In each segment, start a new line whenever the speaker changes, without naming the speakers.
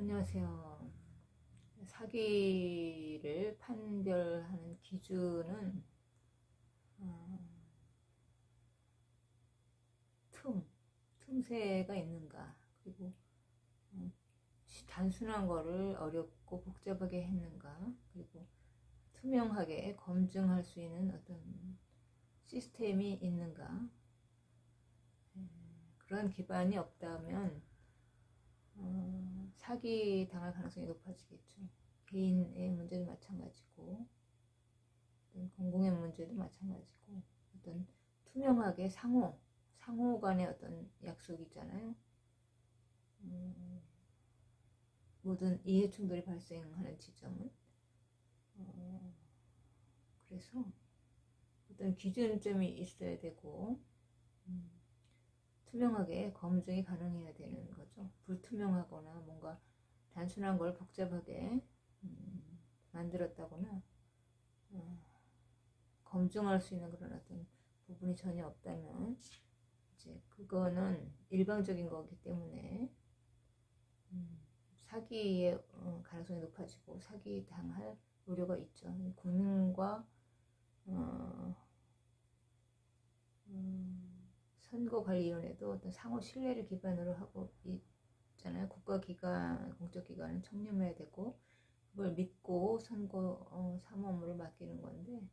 안녕하세요. 사기를 판별하는 기준은 어, 틈새가 있는가, 그리고 어, 단순한 거를 어렵고 복잡하게 했는가, 그리고 투명하게 검증할 수 있는 어떤 시스템이 있는가. 그런 기반이 없다면 사기 당할 가능성이 높아지겠죠. 개인의 문제도 마찬가지고, 어떤 공공의 문제도 마찬가지고, 어떤 투명하게 상호 간의 어떤 약속이 있잖아요. 모든 이해 충돌이 발생하는 지점은. 그래서 어떤 기준점이 있어야 되고, 투명하게 검증이 가능해야 되는 거죠. 불투명하거나 뭔가 단순한 걸 복잡하게 만들었다거나 검증할 수 있는 그런 어떤 부분이 전혀 없다면 이제 그거는 일방적인 거기 때문에 사기의 가능성이 높아지고 사기 당할 우려가 있죠. 국민과 선거관리위원회도 어떤 상호 신뢰를 기반으로 하고 있잖아요. 국가기관, 공적기관은 청렴해야 되고 그걸 믿고 선거 사무업무를 맡기는 건데,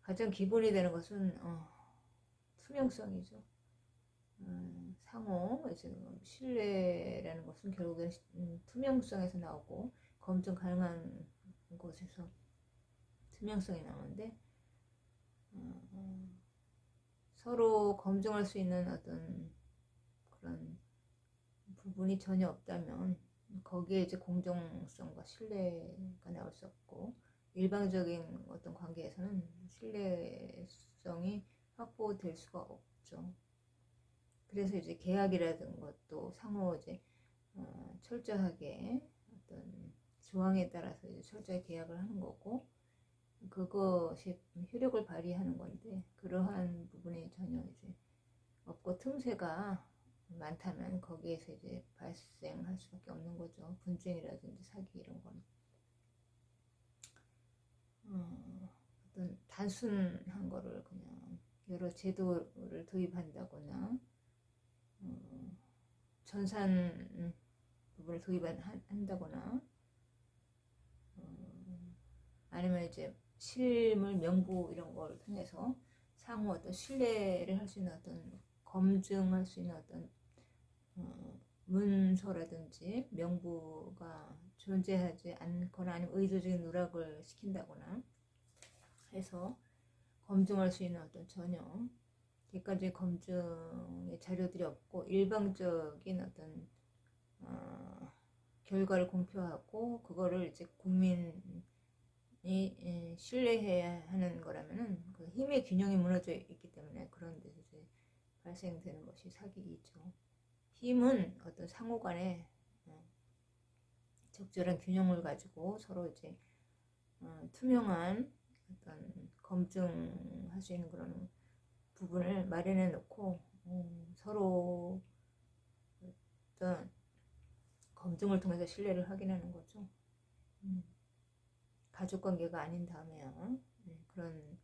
가장 기본이 되는 것은 투명성이죠. 상호 이제 신뢰라는 것은 결국엔 투명성에서 나오고 검증 가능한 곳에서 투명성이 나오는데, 서로 검증할 수 있는 어떤 그런 부분이 전혀 없다면 거기에 이제 공정성과 신뢰가 나올 수 없고, 일방적인 어떤 관계에서는 신뢰성이 확보될 수가 없죠. 그래서 이제 계약이라든 것도 상호 이제 철저하게 어떤 조항에 따라서 이제 철저히 계약을 하는 거고, 그것이 효력을 발휘하는 건데, 그러한 부분이 전혀 이제 없고 틈새가 많다면 거기에서 이제 발생할 수밖에 없는 거죠. 분쟁이라든지 사기 이런 거는. 어떤 단순한 거를 그냥 여러 제도를 도입한다거나 전산 부분을 도입한다거나 아니면 이제 실물 명부 이런 걸 통해서 상호 어떤 신뢰를 할 수 있는 어떤 검증할 수 있는 어떤 문서라든지 명부가 존재하지 않거나 아니면 의도적인 누락을 시킨다거나 해서 검증할 수 있는 어떤 전혀 객관적인 검증의 자료들이 없고 일방적인 어떤 결과를 공표하고 그거를 이제 국민이 신뢰해야 하는 거라면은 그 힘의 균형이 무너져 있기 때문에 그런 데서 이제 발생되는 것이 사기이죠. 힘은 어떤 상호 간에 적절한 균형을 가지고 서로 이제 투명한 어떤 검증할 수 있는 그런 부분을 마련해 놓고 서로 어떤 검증을 통해서 신뢰를 확인하는 거죠. 가족관계가 아닌 다음에야 그런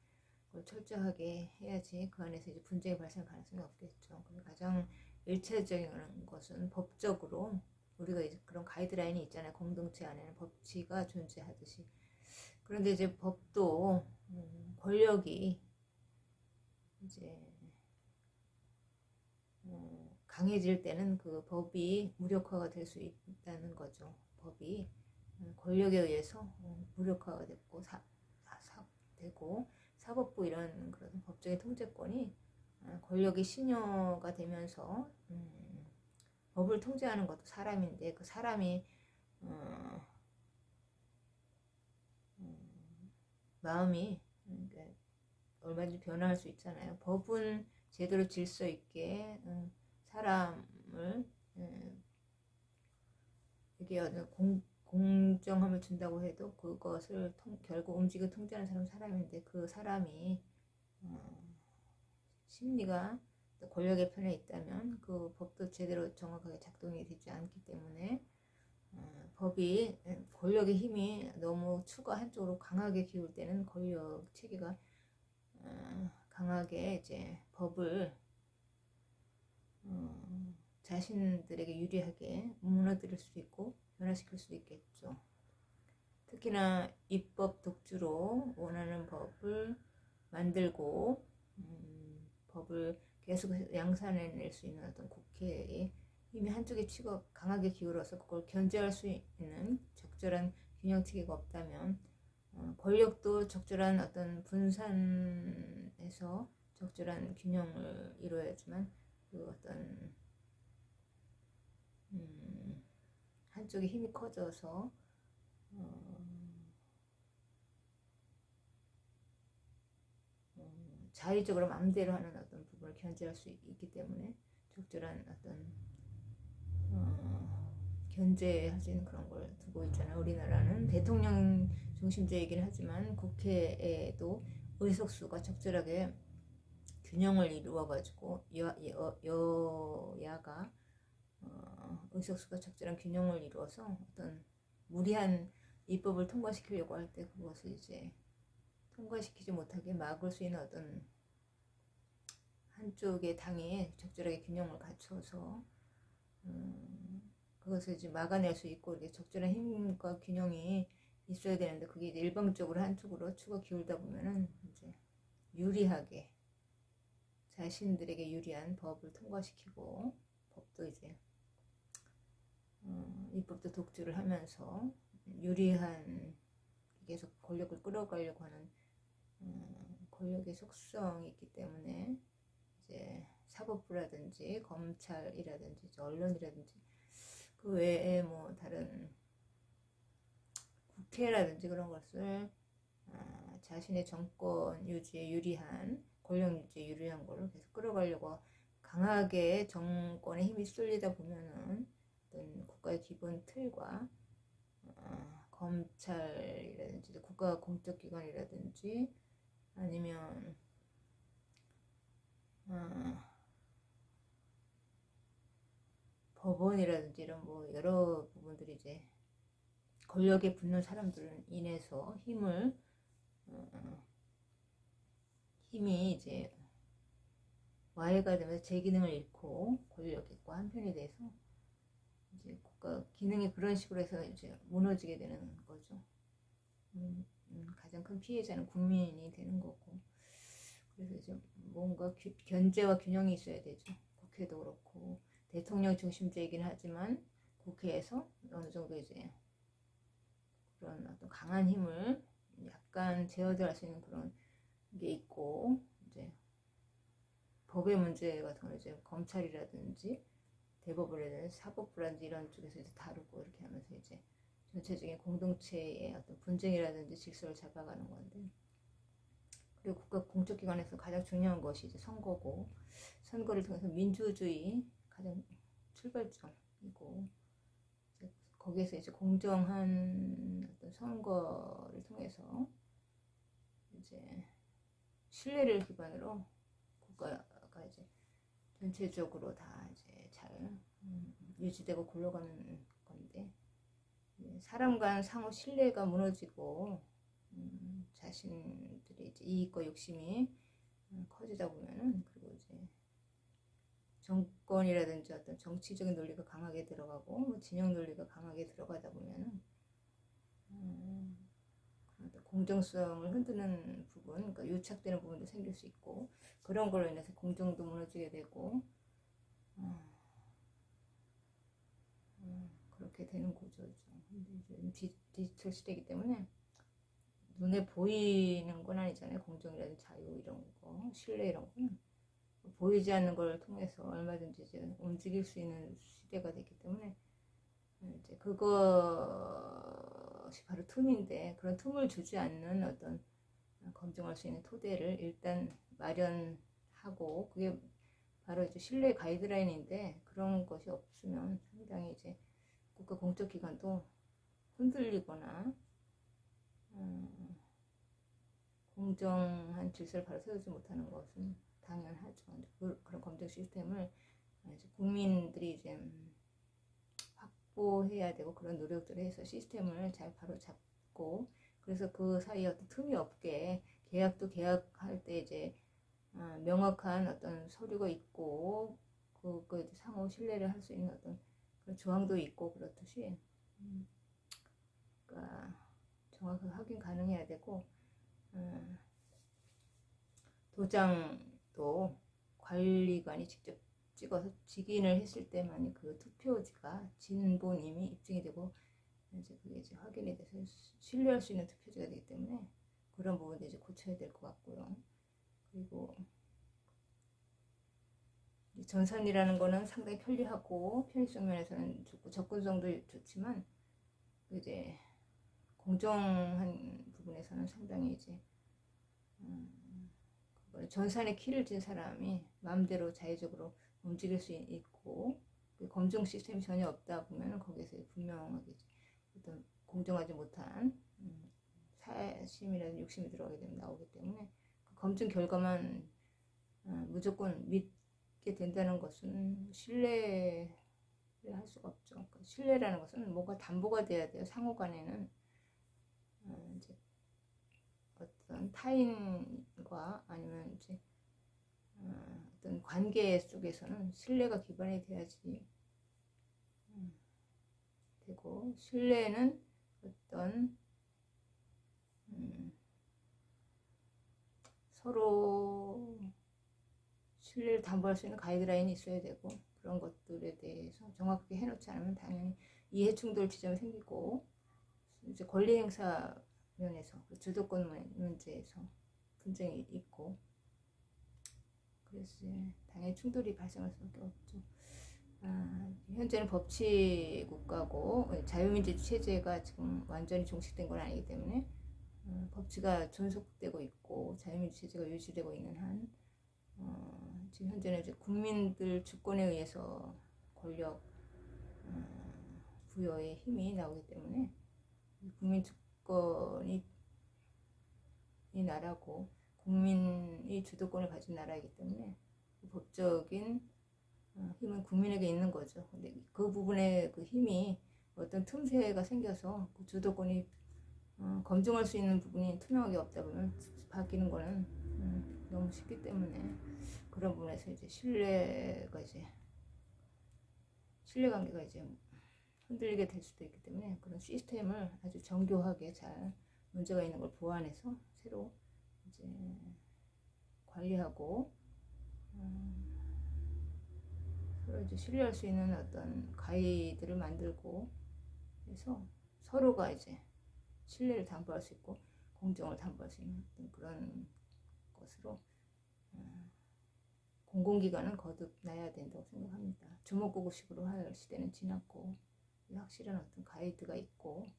걸 철저하게 해야지 그 안에서 이제 분쟁이 발생할 가능성이 없겠죠. 가장 일차적인 것은 법적으로 우리가 이제 그런 가이드라인이 있잖아요. 공동체 안에는 법치가 존재하듯이. 그런데 이제 법도 권력이 이제 강해질 때는 그 법이 무력화가 될 수 있다는 거죠. 법이 권력에 의해서 무력화가 됐고 되고 사법부 이런 그런 법적인 통제권이 권력의 신여가 되면서 법을 통제하는 것도 사람인데 그 사람이 마음이 얼마든지 변화할 수 있잖아요. 법은 제대로 질서 있게 사람을 이게 공정함을 준다고 해도 그것을 결국 움직여 통제하는 사람은 사람인데 그 사람이 심리가 권력의 편에 있다면 그 법도 제대로 정확하게 작동이 되지 않기 때문에 법이 권력의 힘이 너무 추가 한쪽으로 강하게 기울 때는 권력 체계가 강하게 이제 법을 자신들에게 유리하게 무너뜨릴 수도 있고 변화시킬 수도 있겠죠. 특히나 입법 독주로 원하는 법을 만들고 법을 계속 양산해낼 수 있는 어떤 국회의 힘이 한쪽에 치고 강하게 기울어서 그걸 견제할 수 있는 적절한 균형체계가 없다면 권력도 적절한 어떤 분산에서 적절한 균형을 이루어야지만 그 어떤 한쪽에 힘이 커져서 자의적으로 마음대로 하는 어떤 부분을 견제할 수 있기 때문에 적절한 어떤 견제할 수 있는 그런 걸 두고 있잖아요. 우리나라는 대통령 중심제이긴 하지만 국회에도 의석수가 적절하게 균형을 이루어가지고 여야가 의석수가 적절한 균형을 이루어서 어떤 무리한 입법을 통과시키려고 할 때 그것을 이제 통과시키지 못하게 막을 수 있는 어떤 한쪽의 당이 적절하게 균형을 갖춰서 그것을 이제 막아낼 수 있고 이렇게 적절한 힘과 균형이 있어야 되는데 그게 이제 일방적으로 한쪽으로 추가 기울다 보면은 이제 유리하게 자신들에게 유리한 법을 통과시키고 법도 이제 입법도 독주를 하면서 유리한 계속 권력을 끌어가려고 하는 권력의 속성이 있기 때문에 이제 사법부라든지 검찰이라든지 언론이라든지 그 외에 뭐 다른 국회라든지 그런 것을 자신의 정권 유지에 유리한 권력 유지에 유리한 걸로 계속 끌어가려고 강하게 정권에 힘이 쏠리다 보면은 어떤 국가의 기본 틀과 검찰이라든지 국가 공적기관이라든지 아니면 법원이라든지 이런 뭐 여러 부분들이 이제 권력에 붙는 사람들은 인해서 힘이 이제 와해가 되면서 제 기능을 잃고 권력과 한편이 돼서 이제 국가 기능이 그런 식으로 해서 이제 무너지게 되는 거죠. 가장 큰 피해자는 국민이 되는 거고 그래서 이제 뭔가 견제와 균형이 있어야 되죠. 국회도 그렇고 대통령 중심제이긴 하지만 국회에서 어느 정도 이제 그런 어떤 강한 힘을 약간 제어할 수 있는 그런 게 있고 이제 법의 문제 같은 거 이제 검찰이라든지 대법원이라든지 사법부라든지 이런 쪽에서 이제 다루고 이렇게 하면서 이제 전체적인 공동체의 어떤 분쟁이라든지 질서를 잡아가는 건데 그리고 국가 공적기관에서 가장 중요한 것이 이제 선거고 선거를 통해서 민주주의 가장 출발점이고 이제 거기에서 이제 공정한 어떤 선거를 통해서 이제 신뢰를 기반으로 국가가 이제 전체적으로 다 이제 잘 유지되고 굴러가는 건데 사람 간 상호 신뢰가 무너지고 자신들의 이제 이익과 욕심이 커지다 보면은 그리고 이제 정권이라든지 어떤 정치적인 논리가 강하게 들어가고 뭐 진영 논리가 강하게 들어가다 보면은 공정성을 흔드는 부분, 그러니까 유착되는 부분도 생길 수 있고 그런 걸로 인해서 공정도 무너지게 되고 그렇게 되는 구조죠. 근데 디지털 시대이기 때문에 눈에 보이는 건 아니잖아요. 공정이라든지 자유 이런 거, 신뢰 이런 거는 보이지 않는 걸 통해서 얼마든지 이제 움직일 수 있는 시대가 됐기 때문에 이제 그것이 바로 틈인데 그런 틈을 주지 않는 어떤 검증할 수 있는 토대를 일단 마련하고 그게 바로 이제 신뢰 가이드라인인데 그런 것이 없으면 상당히 이제 국가 공적기관도 흔들리거나 공정한 질서를 바로 세우지 못하는 것은 당연하죠. 그런 검증 시스템을 이제 국민들이 이제 확보해야 되고 그런 노력들을 해서 시스템을 잘 바로 잡고 그래서 그 사이에 어떤 틈이 없게 계약도 계약할 때 이제 명확한 어떤 서류가 있고 그 상호 신뢰를 할 수 있는 어떤 그런 조항도 있고 그렇듯이 그러니까 정확하게 확인 가능해야 되고 도장도 관리관이 직접 찍어서 직인을 했을 때만이 그 투표지가 진본임이 입증이 되고 이제 그게 이제 확인이 돼서 신뢰할 수 있는 투표지가 되기 때문에 그런 부분도 이제 고쳐야 될 것 같고요. 그리고 전산이라는 거는 상당히 편리하고 편의성 면에서는 좋고 접근성도 좋지만 이제 공정한 부분에서는 상당히 이제 전산의 키를 쥔 사람이 마음대로 자유적으로 움직일 수 있고 검증 시스템이 전혀 없다 보면 거기에서 분명하게 어떤 공정하지 못한 사심이라든지 욕심이 들어가게 되면 나오기 때문에 그 검증 결과만 무조건 믿게 된다는 것은 신뢰를 할 수가 없죠. 그러니까 신뢰라는 것은 뭔가 담보가 돼야 돼요. 상호 간에는 이제 어떤 타인과 아니면 이제 어떤 관계 속에서는 신뢰가 기반이 돼야지 되고 신뢰는 어떤 서로 신뢰를 담보할 수 있는 가이드라인이 있어야 되고 그런 것들에 대해서 정확하게 해놓지 않으면 당연히 이해 충돌 지점이 생기고 이제 권리 행사 면에서 주도권 문제에서 분쟁이 있고 그래서 당연히 충돌이 발생할 수밖에 없죠. 현재는 법치 국가고 자유민주 체제가 지금 완전히 종식된 건 아니기 때문에 법치가 존속되고 있고 자유민주 체제가 유지되고 있는 한 지금 현재는 이제 국민들 주권에 의해서 권력 부여의 힘이 나오기 때문에 국민 주권이 이 나라고 국민이 주도권을 가진 나라이기 때문에 그 법적인 힘은 국민에게 있는 거죠. 근데 그 부분에 그 힘이 어떤 틈새가 생겨서 그 주도권이 검증할 수 있는 부분이 투명하게 없다 보면 바뀌는 거는 너무 쉽기 때문에 그런 부분에서 이제 신뢰관계가 이제 흔들리게 될 수도 있기 때문에 그런 시스템을 아주 정교하게 잘 문제가 있는 걸 보완해서 새로 이제 관리하고 서로 이제 신뢰할 수 있는 어떤 가이드를 만들고 해서 서로가 이제 신뢰를 담보할 수 있고 공정을 담보할 수 있는 어떤 그런 것으로 공공기관은 거듭나야 된다고 생각합니다. 주먹구구식으로 할 시대는 지났고 확실한 어떤 가이드가 있고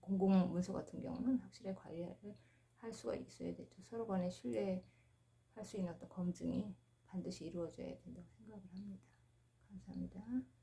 공공문서 같은 경우는 확실히 관리를 할 수가 있어야 되죠. 서로 간에 신뢰할 수 있는 어떤 검증이 반드시 이루어져야 된다고 생각을 합니다. 감사합니다.